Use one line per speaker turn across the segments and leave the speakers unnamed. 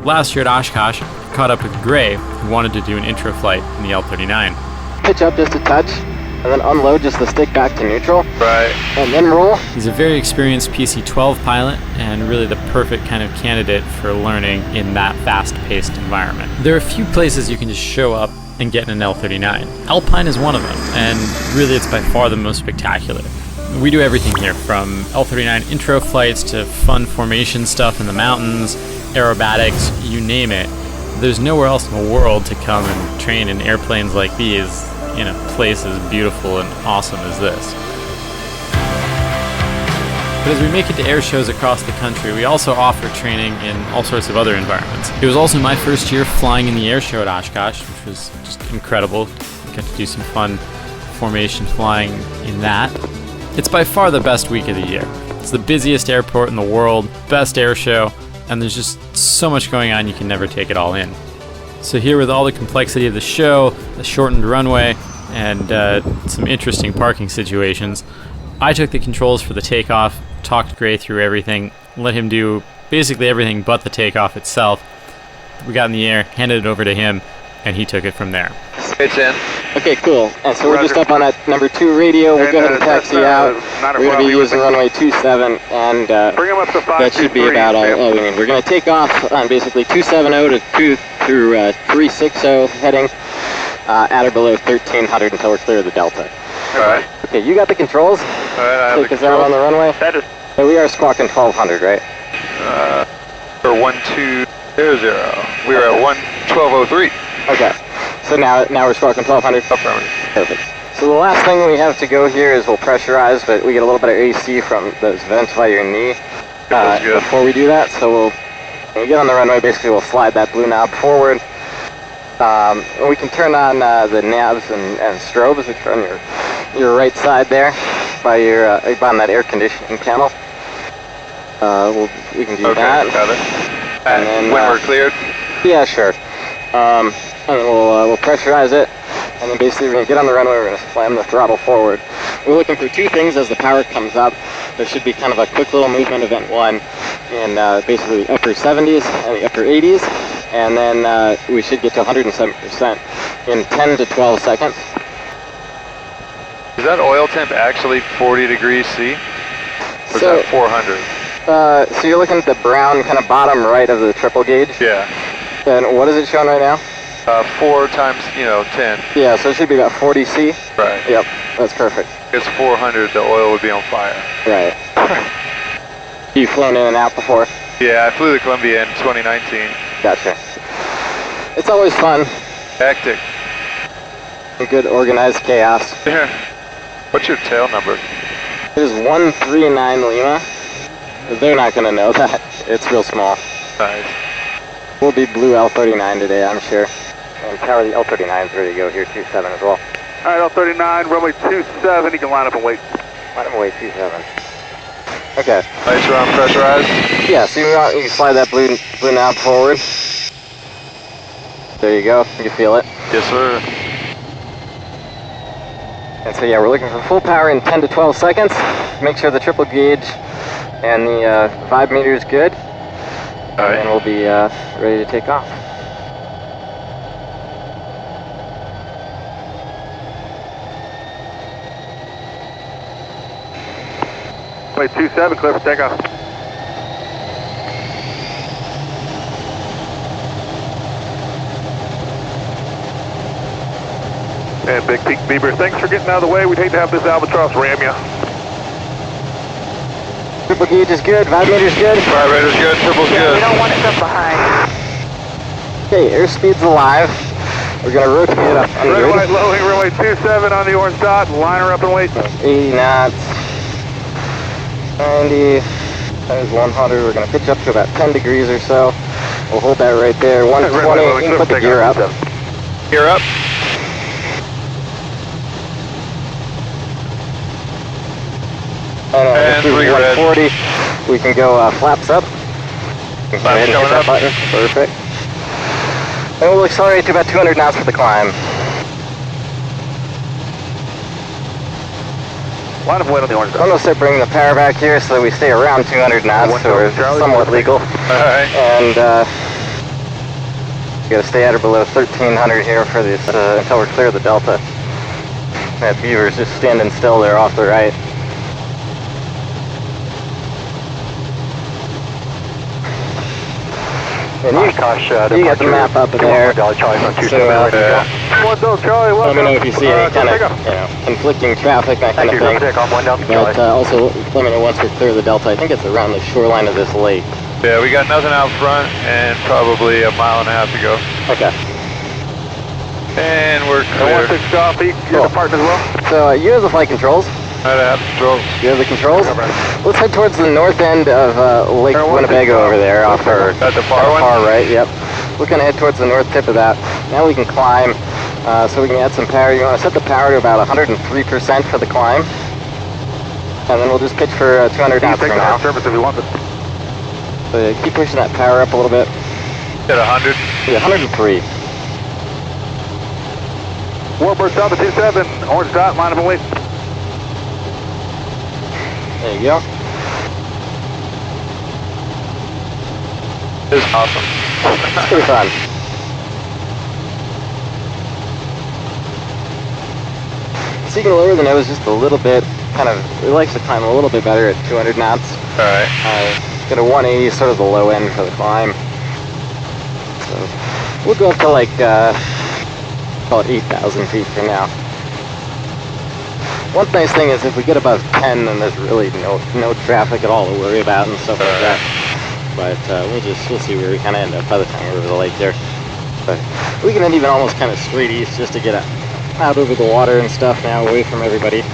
Last year at Oshkosh, I caught up with Gray, who wanted to do an intro flight in the L-39.
Pitch up just a touch, and then unload just the stick back to neutral.
Right.
And then roll.
He's a very experienced PC-12 pilot, and really the perfect kind of candidate for learning in that fast-paced environment. There are a few places you can just show up and get in an L-39. Alpine is one of them, and really it's by far the most spectacular. We do everything here, from L-39 intro flights to fun formation stuff in the mountains, aerobatics, you name it. There's nowhere else in the world to come and train in airplanes like these in a place as beautiful and awesome as this. But as we make it to air shows across the country, we also offer training in all sorts of other environments. It was also my first year flying in the air show at Oshkosh, which was just incredible. Got to do some fun formation flying in that. It's by far the best week of the year. It's the busiest airport in the world, best air show, and there's just so much going on you can never take it all in. So here, with all the complexity of the show, the shortened runway, and some interesting parking situations, I took the controls for the takeoff, talked Gray through everything, let him do basically everything but the takeoff itself. We got in the air, handed it over to him, and he took it from there.
It's in.
Okay, cool. And so we're just up on that number 2 radio. We'll go ahead and taxi out. We're going to be using runway 27, and that should be about all we need. We're going to take off on basically 270 to 360 heading at or below 1300 until we're clear of the Delta.
All right.
Okay, you got the controls?
All right, I have
Take us out on the runway?
That is.
So we are squawking 1200, right?
For 1200. We are at 1203.
Okay. So now we're squawking 1200.
Affirmative.
Perfect. So the last thing we have to go here is we'll pressurize, but we get a little bit of AC from those vents by your knee before we do that. So when we get on the runway, basically we'll slide that blue knob forward. We can turn on the navs and strobes, which are on your right side there by on that air conditioning panel. We can do that.
Got it. And then when we're cleared?
Yeah, sure. And then we'll pressurize it, and then basically we're going to get on the runway, we're going to slam the throttle forward. We're looking for 2 things as the power comes up. There should be kind of a quick little movement event 1 in basically the upper 70s and the upper 80s, and then we should get to 107% in 10 to 12 seconds.
Is that oil temp actually 40 degrees C? Or is that 400?
So you're looking at the brown kind of bottom right of the triple gauge?
Yeah.
And what is it showing right now?
4 times, 10.
Yeah, so it should be about 40 C.
Right.
Yep, that's perfect.
It's 400, the oil would be on fire.
Right. You've flown in and out before?
Yeah, I flew the Columbia in 2019.
Gotcha. It's always fun.
Hectic.
A good organized chaos.
Yeah. What's your tail number?
It is 139 Lima. They're not going to know that. It's real small.
Nice.
We'll be blue L39 today, I'm sure. And power the L39 is ready to go here, 27 as well.
All right, L39, runway 27, you can line up and wait.
Line up and wait, 27. Okay.
Lights are on pressurized?
Yeah, so you can slide that blue knob forward. There you go, you feel it.
Yes, sir.
And so yeah, we're looking for full power in 10 to 12 seconds. Make sure the triple gauge and the vibe meter is good.
All right.
And we'll be ready to take off.
Wait, 27, clear for takeoff. And Big Peak Bieber, thanks for getting out of the way. We'd hate to have this albatross ram you.
Triple gauge is good, vibe meter's good.
Vibrator's good, triple's good.
We don't want it up behind.
Okay, airspeed's alive. We're gonna rotate it up.
Red, white, low, runway 27 on the orange dot. Line her up and wait.
80 knots. 90 times 100. We're gonna pitch up to about 10 degrees or so. We'll hold that right there. 120. You can put the gear up.
Gear up.
And
three
140. We can go flaps up.
Flaps coming up.
Button. Perfect. And we'll accelerate to about 200 knots for the climb.
Line up and wait on the orange dot.
I'm going to start bringing the power back here so that we stay around 200 knots, so we're somewhat legal.
All right.
And We gotta stay at or below 1300 here for this until we're clear of the delta. That beaver's just standing still there off the right. And you got the map up in there. So, let me know if you see any kind of conflicting traffic, that kind of thing. But also let me know once we're clear of the delta. I think it's around the shoreline of this lake.
Yeah, we got nothing out front and probably a mile and a half to go.
Okay.
And we're clear.
1-6 copy. You're the partner as well.
So you have the flight controls.
I'd have controls.
You have the controls? Let's head towards the north end of Lake Winnebago over there, off our
At the far one?
far right, yep. We're gonna head towards the north tip of that. Now we can climb, so we can add some power. You wanna set the power to about 103% for the climb. And then we'll just pitch for 200 knots from now.
Service if you want it.
So keep pushing that power up a little bit.
At 100?
Yeah, 103.
Warbird Delta 27, orange dot, line up and wait.
There you go.
This is awesome.
It's pretty fun. So you can lower the nose just a little bit, it likes to climb a little bit better at 200 knots.
Alright.
Get a 180 is sort of the low end for the climb. So we'll go up to like, call it 8,000 feet for now. One nice thing is if we get above 10, then there's really no traffic at all to worry about and stuff like that. But we'll see where we kind of end up by the time we're over the lake there. But we can then even almost kind of straight east just to get out over the water and stuff now, away from everybody.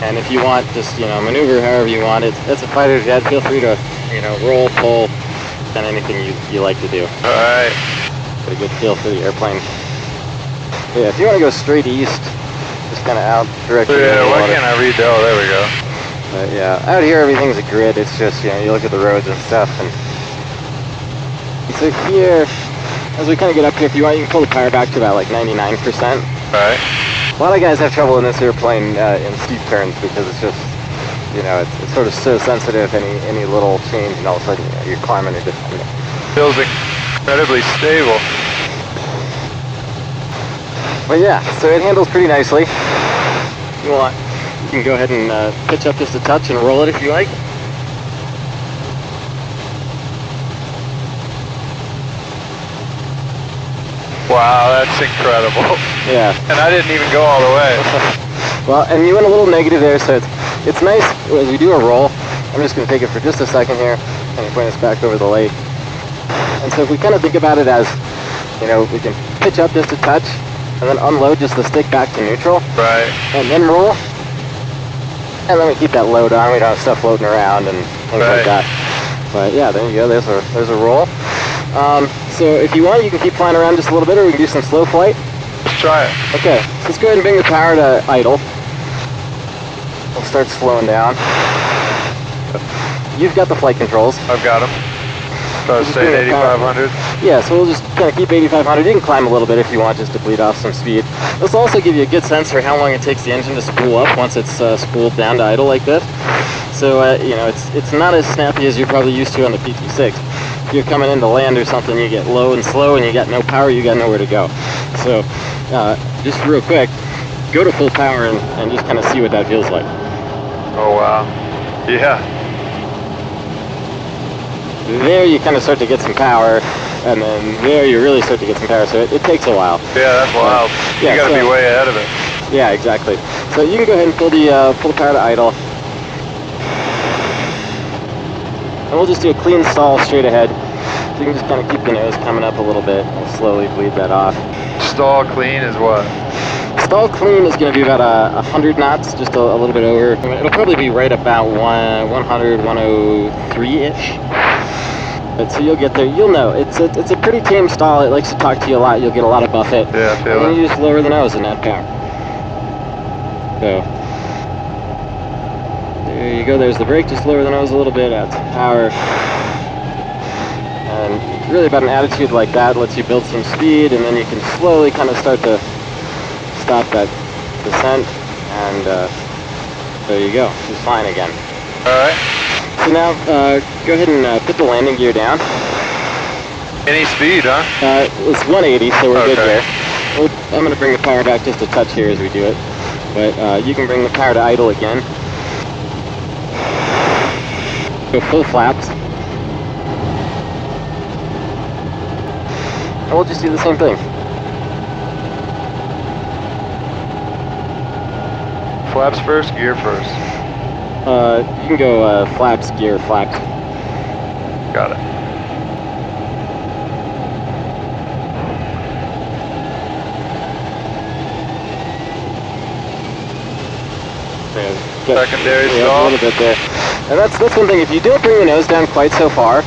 And if you want, just maneuver however you want. It's a fighter jet. Feel free to roll, pull, and anything you like to do.
All right.
Get a good feel for the airplane. Yeah, if you want to go straight east, just kind of out directly.
Yeah, why can't I read? Oh, there we go.
But yeah, out here everything's a grid. It's just you look at the roads and stuff. And so here, as we kind of get up here, if you want, you can pull the power back to about like 99%.
All right.
A lot of guys have trouble in this airplane in steep turns because it's just, it's sort of so sensitive. Any little change, and all of a sudden you're climbing or descending.
Feels incredibly stable.
But yeah, so it handles pretty nicely. You want, you can go ahead and pitch up just a touch and roll it if you like.
Wow, that's incredible.
Yeah.
And I didn't even go all the way.
Well, and you went a little negative there, so it's nice as we do a roll. I'm just going to take it for just a second here and point us back over the lake. And so if we kind of think about it as, we can pitch up just a touch and then unload just the stick back to neutral.
Right.
And then roll. And then we keep that load on. We don't have stuff floating around and things like that. But yeah, there you go. There's a roll. So if you want, you can keep flying around just a little bit, or we can do some slow flight.
Let's try it.
Okay, so let's go ahead and bring the power to idle. We'll start slowing down. You've got the flight controls.
I've got them. So I was staying 8,500.
Yeah, so we'll just kind of keep 8,500. You can climb a little bit if you want, just to bleed off some speed. This will also give you a good sense for how long it takes the engine to spool up once it's spooled down to idle like this. So it's not as snappy as you're probably used to on the PT6. If you're coming into land or something, you get low and slow, and you got no power, you got nowhere to go. So just real quick, go to full power and just kind of see what that feels like.
Oh wow. Yeah.
There you kind of start to get some power, and then there you really start to get some power, so it takes a while.
Yeah, that's wild.
Yeah,
you gotta be way ahead of it.
Yeah, exactly. So you can go ahead and pull the power to idle. And we'll just do a clean stall straight ahead. So you can just kind of keep the nose coming up a little bit and slowly bleed that off.
Stall clean is what?
Stall clean is going to be about 100 knots, just a little bit over. It'll probably be right about 100, 103-ish. But so you'll get there. You'll know. It's a pretty tame stall. It likes to talk to you a lot. You'll get a lot of buffet.
Yeah, I feel
and
it.
then you just lower the nose and add power. So there you go. There's the brake. Just lower the nose a little bit, add some power. And really about an attitude like that lets you build some speed, and then you can slowly kind of start to stop that descent, and there you go. She's flying again.
All right.
So now go ahead and put the landing gear down.
Any speed, huh?
It's 180, so we're good
Okay.
there. I'm going to bring the power back just a touch here as we do it. But you can bring the power to idle again. Go full flaps. And we'll just do the same thing.
Flaps first, gear first.
You can go flaps, gear, flaps.
Got it. Secondary
yeah,
stall.
a little bit there. And that's one thing. If you don't bring the nose down quite so far,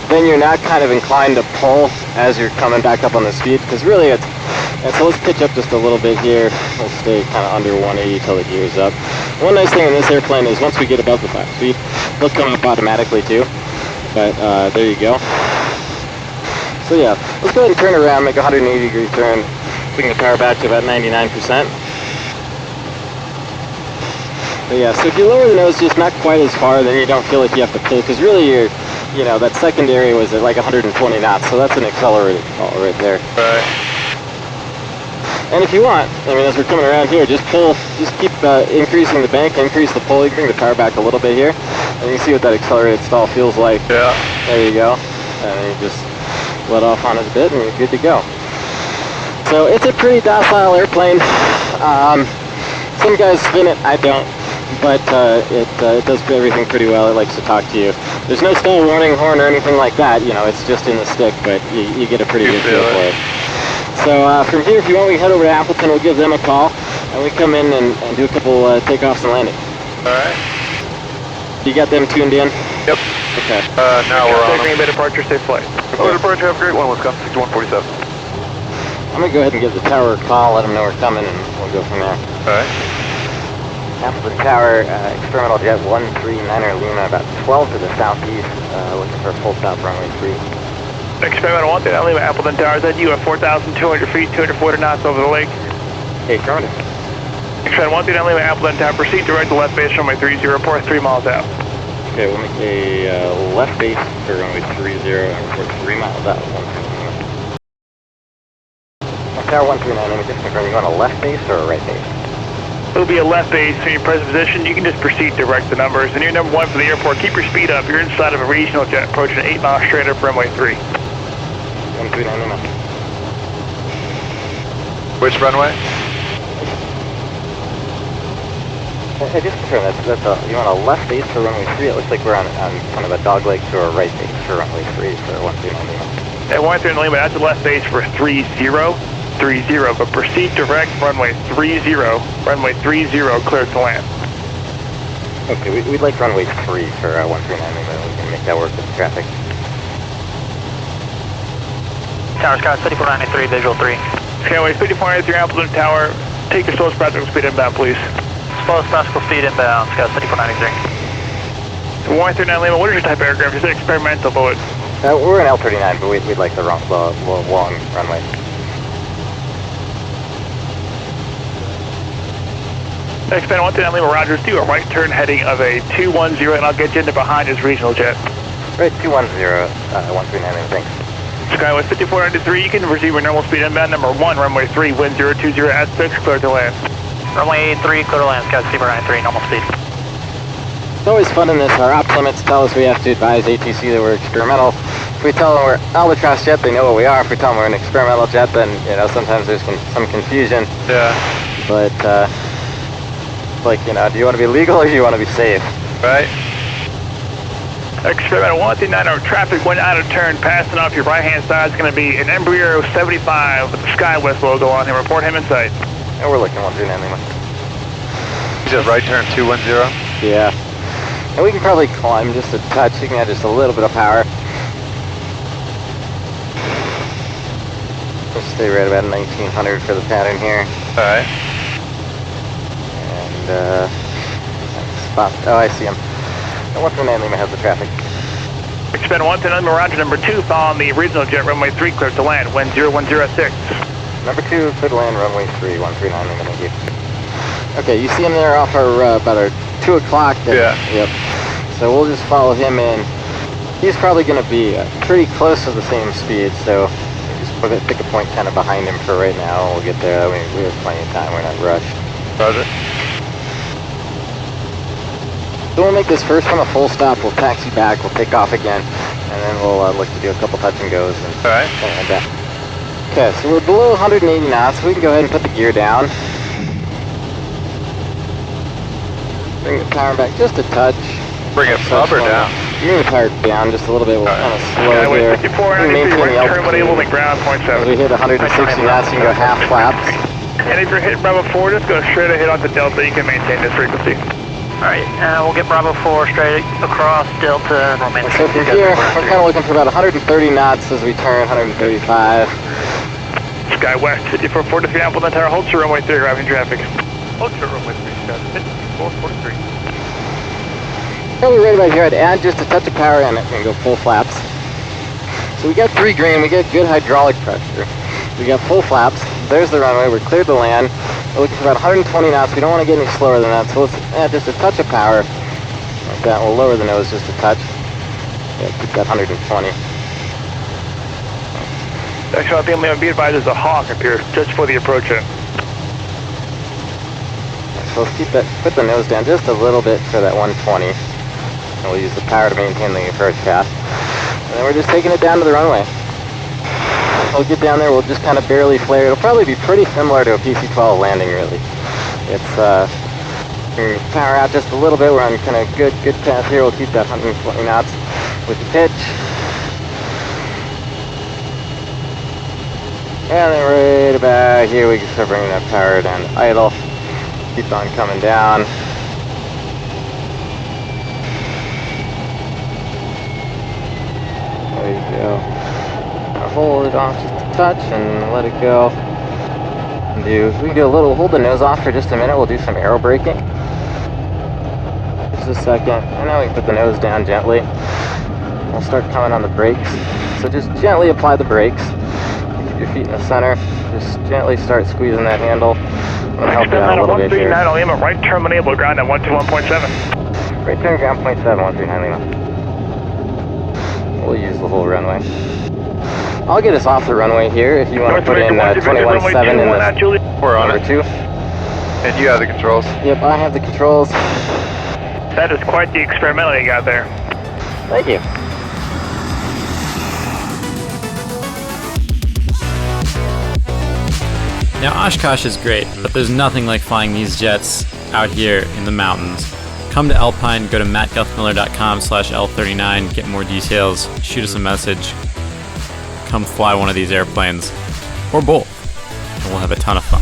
then you're not kind of inclined to pull as you're coming back up on the speed. Because really, so let's pitch up just a little bit here. We'll stay kind of under 180 till it gears up. One nice thing in this airplane is once we get above the flat speed, it'll come up automatically too. But there you go. So yeah, let's go ahead and turn around, make a 180-degree turn, bring the power back to about 99%. But yeah, so if you lower the nose just not quite as far, then you don't feel like you have to pull, because really that secondary was at like 120 knots, so that's an accelerated call right there.
Right.
And if you want, as we're coming around here, just keep increasing the bank, increase the pull, you can bring the power back a little bit here, and you can see what that accelerated stall feels like.
Yeah.
There you go. And then you just let off on it a bit, and you're good to go. So it's a pretty docile airplane. Some guys spin it, I don't. But it does everything pretty well. It likes to talk to you. There's no stall warning horn or anything like that. It's just in the stick, but you get a pretty good feel for it. So from here, if you want, we head over to Appleton. We'll give them a call, and we come in and do a couple takeoffs and landings.
All right.
You got them tuned in?
Yep.
Okay.
Now we're on.
Taking a departure, safe flight. Oh, departure, have a great one, Wisconsin 6147.
I'm going to go ahead and give the tower a call, let them know we're coming, and we'll go from there.
All right.
Appleton Tower, experimental jet 139er Lima, about 12 to the southeast, looking for a full stop runway 3.
Experimental 139 Lima, Appleton Tower, that you at 4,200 feet, 240 knots over the lake.
Hey, Crone.
Experimental 139 Lima, Appleton Tower, proceed direct to left base runway 30, report 3 miles out.
Okay, we'll make a left base for runway 30 and report 3 miles out. Tower 139, let me just confirm, you want a left base or a right base?
It'll be a left base in your present position. You can just proceed direct the numbers. And you're number 1 for the airport. Keep your speed up. You're inside of a regional jet approaching 8 miles straight up runway 3.
139 Lima.
Which runway?
I just confirm you want a left base for runway 3? It looks like we're on kind of a dogleg to a right base for runway 3 for 139 Lima.
At 139 Lima, that's a left base for 30, but proceed direct runway 30, runway 30, clear to land.
Okay, we'd like runway 3 for 139 Lima. We can make that work with the traffic.
Tower Scott, 5493, visual 3.
Skyway 5493, Appleton Tower, take your slowest practical speed inbound, please.
Slowest practical speed inbound, Scott, 5493.
139 Lima, what is your type of aircraft? Is it experimental, but
We're an L39, but we'd like the long runway.
Expand 139 Lima, Rogers, do a right turn heading of a 210, and I'll get you into behind his regional jet.
Right, 210, 139 Lima, thanks.
Skyway 5493, you can receive your normal speed inbound, number 1, runway 3, wind 020 at 6, clear to land.
Runway 3, clear to land, Scott, 5493, normal speed.
It's always fun in this. Our ops limits tell us we have to advise ATC that we're experimental. If we tell them we're albatross jet, they know what we are. If we tell them we're an experimental jet, then sometimes there's some confusion.
Yeah.
But do you want to be legal or do you want to be safe?
Right.
Experimental 139, our traffic went out of turn, passing off your right-hand side. It's going to be an Embraer 75 with the SkyWest logo on him. Report him in sight.
And we're looking 139 Lima.
You said right turn 210?
Yeah. And we can probably climb just a touch. You can add just a little bit of power. We'll stay right about 1900 for the pattern here.
All right.
And spot. Oh, I see him. And 139 Lima has the traffic.
Expand 139 Lima, Roger, number 2, following the regional jet, runway 3, clear to land, wind 010 at 6.
Number 2, clear to land, runway 3, 139 Lima, thank you. Okay, you see him there off our, about our 2 o'clock.
Yeah.
Yep. So we'll just follow him in. He's probably going to be pretty close to the same speed, so just pick a point kind of behind him for right now. We'll get there. We have plenty of time. We're not rushed.
Roger.
So we'll make this first one a full stop. We'll taxi back. We'll take off again, and then we'll look to do a couple touch and goes. And
all right.
Something like that. Okay, so we're below 180 knots. So we can go ahead and put the gear down. Bring the power back just a touch.
Bring it up or down?
Bring the power down just a little bit. We'll kind of slow here.
54,
Maintain the altitude.
able to ground,
As we hit 160 knots, you can go half flaps.
And if you're hitting Bravo 4, just go straight ahead onto Delta. You can maintain this frequency.
Alright, we'll get Bravo 4 straight across Delta and we'll maintain.
So from here, we're kind of looking for about 130 knots as we turn, 135.
Sky West, 54 to 3 Apple Tower, hold to runway 3, arriving traffic. Hold to runway 3, 5443.
Probably right about here, I'd add just a touch of power in it and go full flaps. So we got 3 green, we get good hydraulic pressure. We got full flaps, there's the runway, we're cleared the land. We're looking for about 120 knots, we don't want to get any slower than that, so let's add just a touch of power. Like that, we'll lower the nose just a touch. Yeah, keep that 120.
Actually, I think be advised there's a hawk up here just for the approach in.
So let's keep that, put the nose down just a little bit for that 120. And we'll use the power to maintain the approach path. And then we're just taking it down to the runway. We'll get down there, we'll just kind of barely flare. It'll probably be pretty similar to a PC-12 landing, really. It's, power out just a little bit. We're on kind of good path here. We'll keep that 120 knots with the pitch. And then right about here, we can start bringing that power down to idle. Keep on coming down. There you go. Now hold it off just a touch and let it go. We can do a little, hold the nose off for just a minute. We'll do some aero braking. Just a second. And now we can put the nose down gently. We'll start coming on the brakes. So just gently apply the brakes. Keep your feet in the center. Just gently start squeezing that handle. I'm going to help you out a little bit here.
139 Lima, right turn enable ground at 121.7.
Right turn ground 0.7, 139 Lima. We'll use the whole runway. I'll get us off the runway here if you want to put in 21.7 in the
We're on
number
it.
2.
And you have the controls.
Yep, I have the controls.
That is quite the experimental you got there.
Thank you.
Now Oshkosh is great, but there's nothing like flying these jets out here in the mountains. Come to Alpine, go to mattguthmiller.com/L39, get more details, shoot us a message, come fly one of these airplanes, or both, and we'll have a ton of fun.